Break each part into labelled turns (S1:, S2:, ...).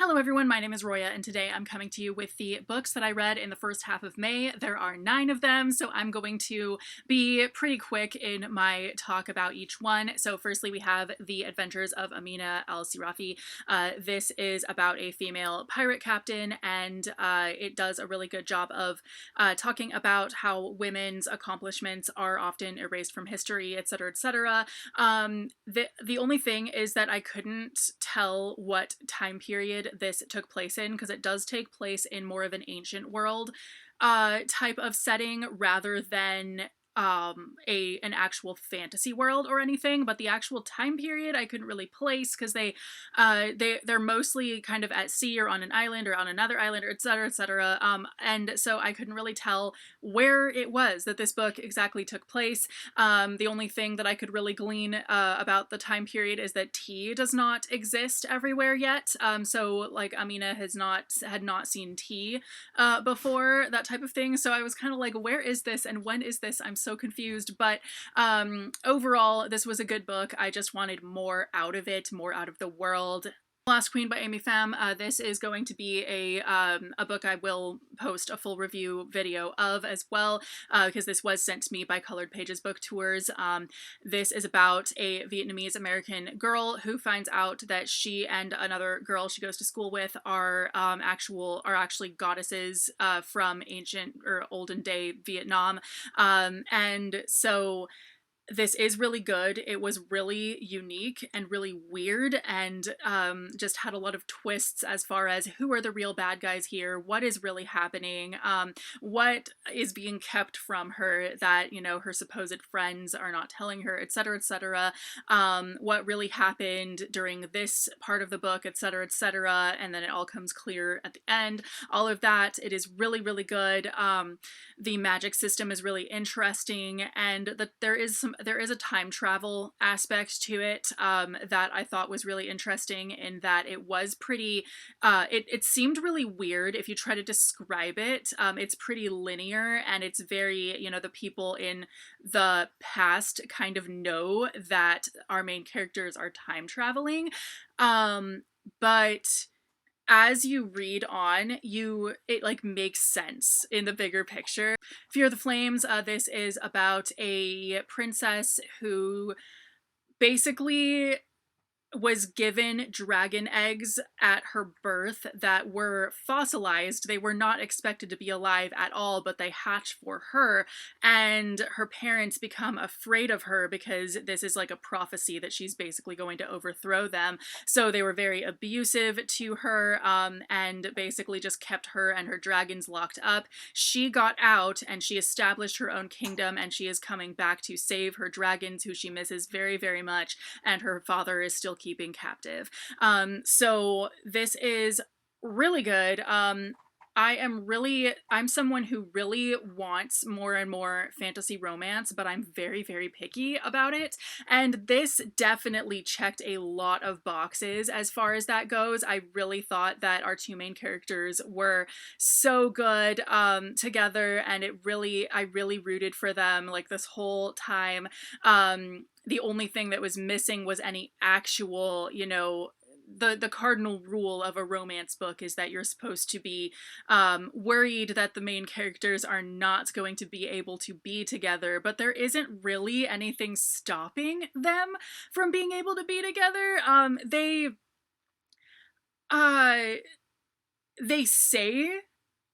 S1: Hello everyone, my name is Roya, and today I'm coming to you with the books that I read in the first half of May. There are 9 of them, so I'm going to be pretty quick in my talk about each one. So firstly, we have The Adventures of Amina al-Sirafi. This is about a female pirate captain, and it does a really good job of talking about how women's accomplishments are often erased from history, etc., etc. The only thing is that I couldn't tell what time period this took place in, because it does take place in more of an ancient world type of setting rather than an actual fantasy world or anything, but the actual time period I couldn't really place because they're mostly kind of at sea or on an island or on another island, or etc., etc. And so I couldn't really tell where it was that this book exactly took place. The only thing that I could really glean about the time period is that tea does not exist everywhere yet. So like Amina had not seen tea before, that type of thing. So I was kind of like, where is this and when is this? I'm so confused. But overall, this was a good book. I just wanted more out of it, more out of the world. Last Queen by Amy Pham. This is going to be a book I will post a full review video of as well, because this was sent to me by Colored Pages Book Tours. This is about a Vietnamese American girl who finds out that she and another girl she goes to school with are actually goddesses from ancient or olden day Vietnam, and so this is really good. It was really unique and really weird, and just had a lot of twists as far as who are the real bad guys here, what is really happening, what is being kept from her that, you know, her supposed friends are not telling her, etc., etc., what really happened during this part of the book, etc., etc., and then it all comes clear at the end. All of that, it is really, really good. The magic system is really interesting, and there is a time travel aspect to it that I thought was really interesting, in that it was pretty, it seemed really weird if you try to describe it. It's pretty linear, and it's very, you know, the people in the past kind of know that our main characters are time traveling, but as you read on, it like makes sense in the bigger picture. Fear the Flames, this is about a princess who basically was given dragon eggs at her birth that were fossilized. They were not expected to be alive at all, but they hatch for her, and her parents become afraid of her because this is like a prophecy that she's basically going to overthrow them. So they were very abusive to her, and basically just kept her and her dragons locked up. She got out and she established her own kingdom, and she is coming back to save her dragons, who she misses very, very much, and her father is still keeping captive. So this is really good. I'm someone who really wants more and more fantasy romance, but I'm very, very picky about it. And this definitely checked a lot of boxes as far as that goes. I really thought that our two main characters were so good together, and I really rooted for them like this whole time. The only thing that was missing was any actual, you know, the cardinal rule of a romance book is that you're supposed to be worried that the main characters are not going to be able to be together, but there isn't really anything stopping them from being able to be together. They say,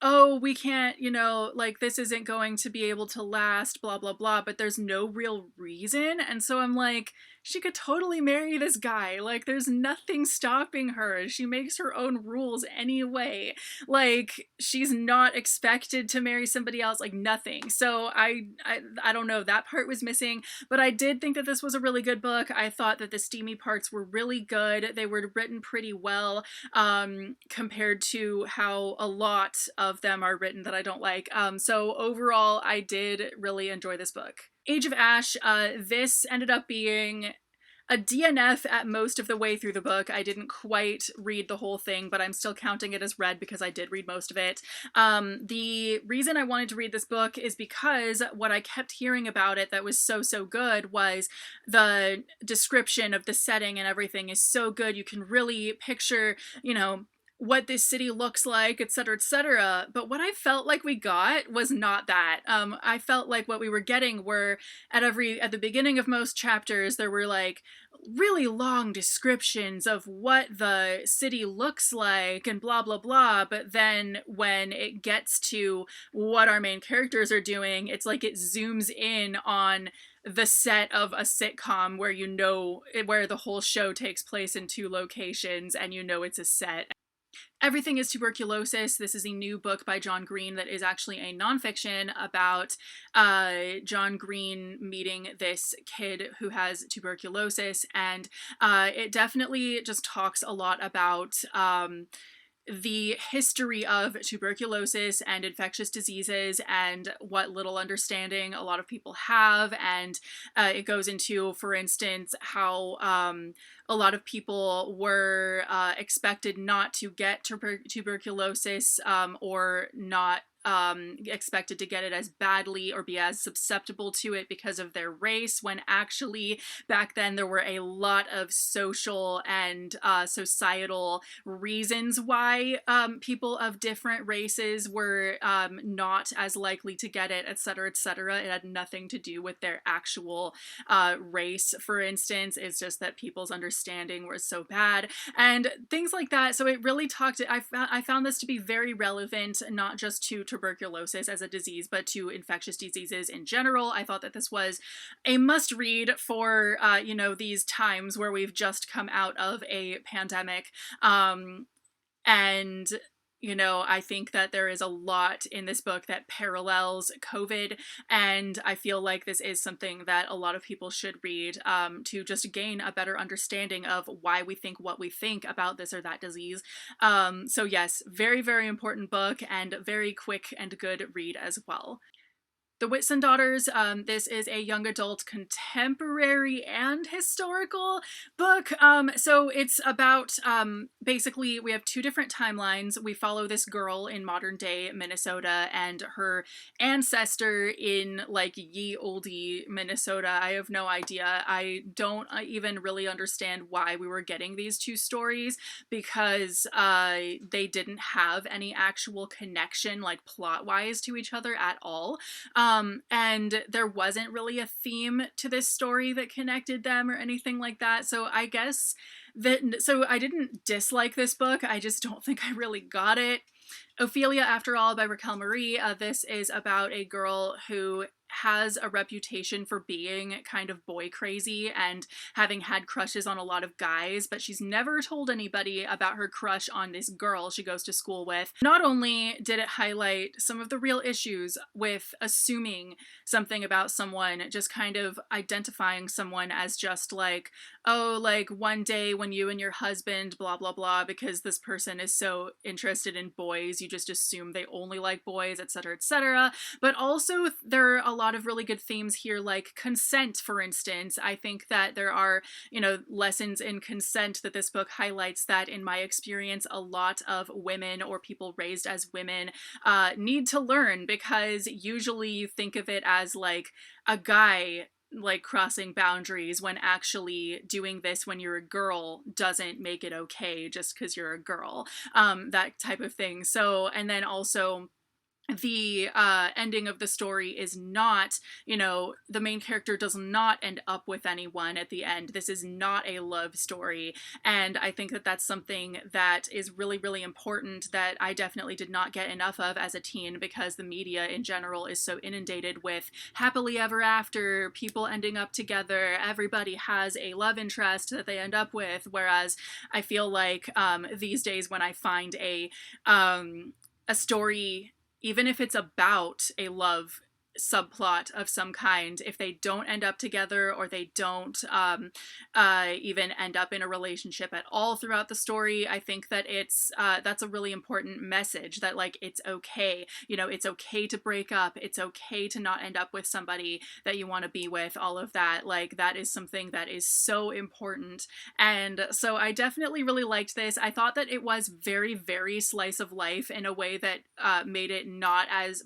S1: oh, we can't, you know, like, this isn't going to be able to last, blah, blah, blah, but there's no real reason. And so I'm like, she could totally marry this guy. Like, there's nothing stopping her. She makes her own rules anyway. Like, she's not expected to marry somebody else, like, nothing. So I don't know, that part was missing, but I did think that this was a really good book. I thought that the steamy parts were really good. They were written pretty well, compared to how a lot of them are written that I don't like. So overall, I did really enjoy this book. Age of Ash, this ended up being a DNF at most of the way through the book. I didn't quite read the whole thing, but I'm still counting it as read because I did read most of it. The reason I wanted to read this book is because what I kept hearing about it that was so, so good was the description of the setting, and everything is so good. You can really picture, you know, what this city looks like, et cetera, et cetera. But what I felt like we got was not that. I felt like what we were getting were at the beginning of most chapters, there were like really long descriptions of what the city looks like and blah blah blah. But then when it gets to what our main characters are doing, it's like it zooms in on the set of a sitcom where where the whole show takes place in two locations and it's a set. Everything is Tuberculosis. This is a new book by John Green that is actually a nonfiction about John Green meeting this kid who has tuberculosis. And it definitely just talks a lot about the history of tuberculosis and infectious diseases and what little understanding a lot of people have. And it goes into, for instance, how a lot of people were expected not to get tuberculosis or not expected to get it as badly or be as susceptible to it because of their race, when actually back then there were a lot of social and societal reasons why people of different races were not as likely to get it, etc., etc. It had nothing to do with their actual race, for instance. It's just that people's understanding was so bad and things like that. So it really I found this to be very relevant, not just to tuberculosis as a disease, but to infectious diseases in general. I thought that this was a must read for, these times where we've just come out of a pandemic. And I think that there is a lot in this book that parallels COVID, and I feel like this is something that a lot of people should read to just gain a better understanding of why we think what we think about this or that disease. So yes, very, very important book and very quick and good read as well. The Whitson Daughters, this is a young adult contemporary and historical book. So it's about, basically, we have two different timelines. We follow this girl in modern day Minnesota and her ancestor in like ye olde Minnesota. I have no idea. I don't even really understand why we were getting these two stories, because they didn't have any actual connection, like plot-wise, to each other at all. And there wasn't really a theme to this story that connected them or anything like that. So I guess so I didn't dislike this book. I just don't think I really got it. Ophelia, After All, by Raquel Marie. This is about a girl who has a reputation for being kind of boy crazy and having had crushes on a lot of guys, but she's never told anybody about her crush on this girl she goes to school with. Not only did it highlight some of the real issues with assuming something about someone, just kind of identifying someone as just like, oh, like one day when you and your husband blah blah blah, because this person is so interested in boys, you just assume they only like boys, etc., etc. But also there are a lot of really good themes here, like consent, for instance. I think that there are, lessons in consent that this book highlights that, in my experience, a lot of women or people raised as women need to learn, because usually you think of it as like a guy like crossing boundaries, when actually doing this when you're a girl doesn't make it okay just because you're a girl, that type of thing. So, and then also the ending of the story is not, the main character does not end up with anyone at the end. This is not a love story. And I think that that's something that is really, really important that I definitely did not get enough of as a teen, because the media in general is so inundated with happily ever after, people ending up together, everybody has a love interest that they end up with. Whereas I feel like these days when I find a story, even if it's about a love subplot of some kind, if they don't end up together or they don't even end up in a relationship at all throughout the story, I think that that's a really important message, that like it's okay, it's okay to break up, it's okay to not end up with somebody that you want to be with, all of that. Like that is something that is so important. And so I definitely really liked this. I thought that it was very, very slice of life in a way that made it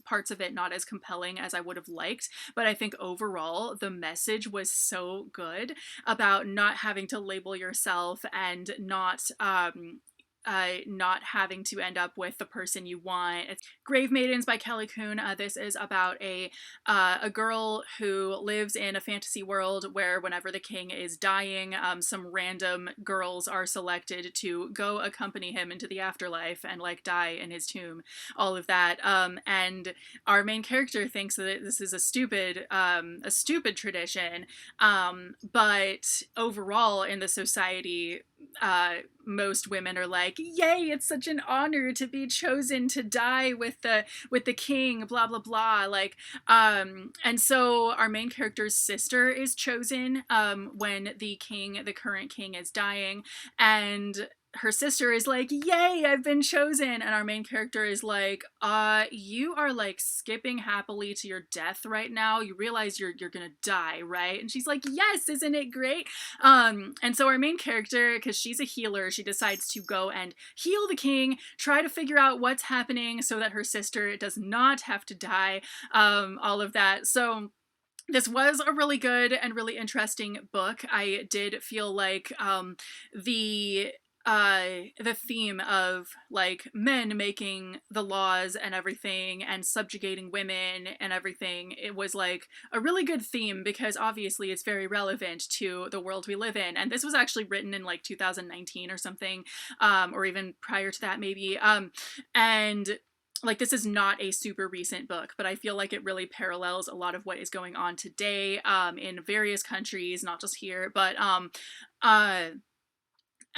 S1: parts of it not as compelling as I would have liked. But I think overall the message was so good about not having to label yourself and not not having to end up with the person you want. It's Grave Maidens by Kelly Kuhn. This is about a girl who lives in a fantasy world where whenever the king is dying, some random girls are selected to go accompany him into the afterlife and like die in his tomb, all of that. And our main character thinks that this is a stupid tradition, but overall in the society, most women are like, yay, it's such an honor to be chosen to die with the king, blah blah blah, like, and so our main character's sister is chosen when the current king is dying, and her sister is like, yay, I've been chosen, and our main character is like, you are like skipping happily to your death right now, you realize you're gonna die, right? And she's like, yes, isn't it great? And so our main character, because she's a healer, she decides to go and heal the king, try to figure out what's happening so that her sister does not have to die, all of that. So this was a really good and really interesting book. I did feel like the theme of like men making the laws and everything and subjugating women and everything, it was like a really good theme because obviously it's very relevant to the world we live in. And this was actually written in like 2019 or something, or even prior to that maybe. And like, this is not a super recent book, but I feel like it really parallels a lot of what is going on today in various countries, not just here, but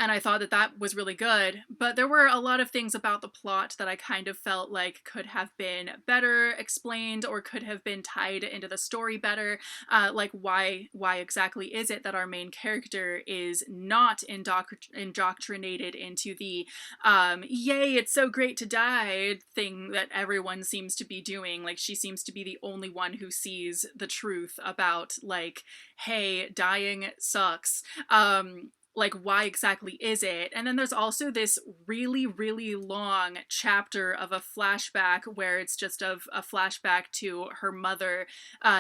S1: and I thought that that was really good, but there were a lot of things about the plot that I kind of felt like could have been better explained or could have been tied into the story better. Like why exactly is it that our main character is not indoctrinated into the yay, it's so great to die thing that everyone seems to be doing? Like, she seems to be the only one who sees the truth about like, hey, dying sucks. Like, why exactly is it? And then there's also this really, really long chapter of a flashback where it's just of a flashback to her mother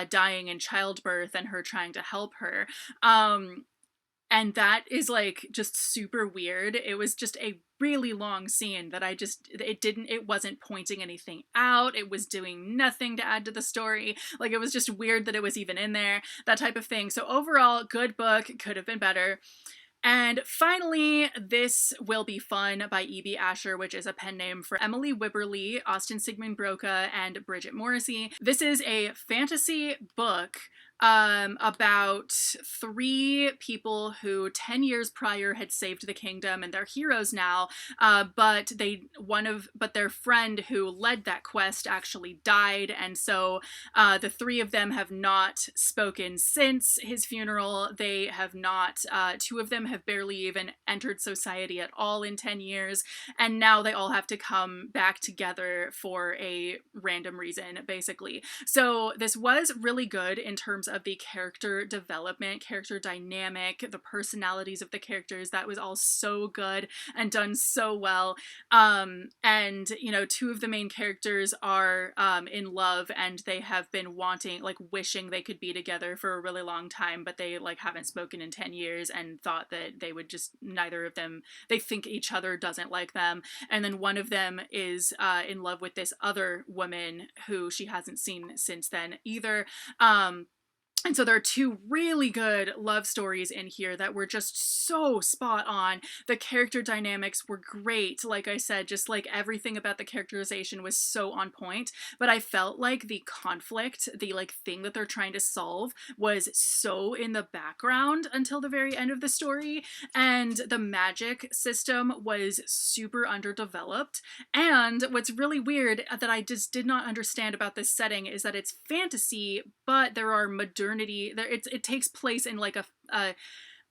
S1: dying in childbirth and her trying to help her. And that is like just super weird. It was just a really long scene that it wasn't pointing anything out. It was doing nothing to add to the story. Like, it was just weird that it was even in there, that type of thing. So overall, good book, could have been better. And finally, This Will Be Fun by E.B. Asher, which is a pen name for Emily Wibberley, Austin Sigmund Broca, and Bridget Morrissey. This is a fantasy book about three people who 10 years prior had saved the kingdom and they're heroes now, but their friend who led that quest actually died, and so the three of them have not spoken since his funeral. They have not, two of them have barely even entered society at all in 10 years, and now they all have to come back together for a random reason, basically. So this was really good in terms of the character development, character dynamic, the personalities of the characters. That was all so good and done so well. And you know, two of the main characters are in love, and they have been wanting, like, wishing they could be together for a really long time, but they like haven't spoken in 10 years and thought that they would just, neither of them, they think each other doesn't like them. And then one of them is in love with this other woman who she hasn't seen since then either. And so there are two really good love stories in here that were just so spot on. The character dynamics were great. Like I said, just like everything about the characterization was so on point. But I felt like the conflict, the like thing that they're trying to solve, was so in the background until the very end of the story. And the magic system was super underdeveloped. And what's really weird that I just did not understand about this setting is that it's fantasy, but there are modernity. It takes place in like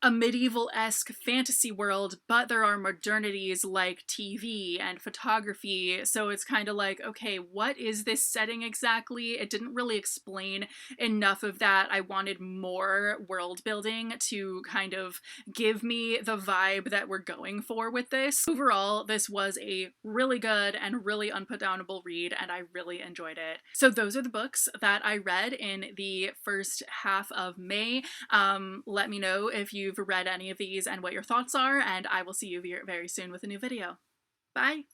S1: a medieval-esque fantasy world, but there are modernities like TV and photography, so it's kind of like, okay, what is this setting exactly? It didn't really explain enough of that. I wanted more world building to kind of give me the vibe that we're going for with this. Overall, this was a really good and really unputdownable read, and I really enjoyed it. So those are the books that I read in the first half of May. Let me know if you've read any of these and what your thoughts are, and I will see you very soon with a new video. Bye.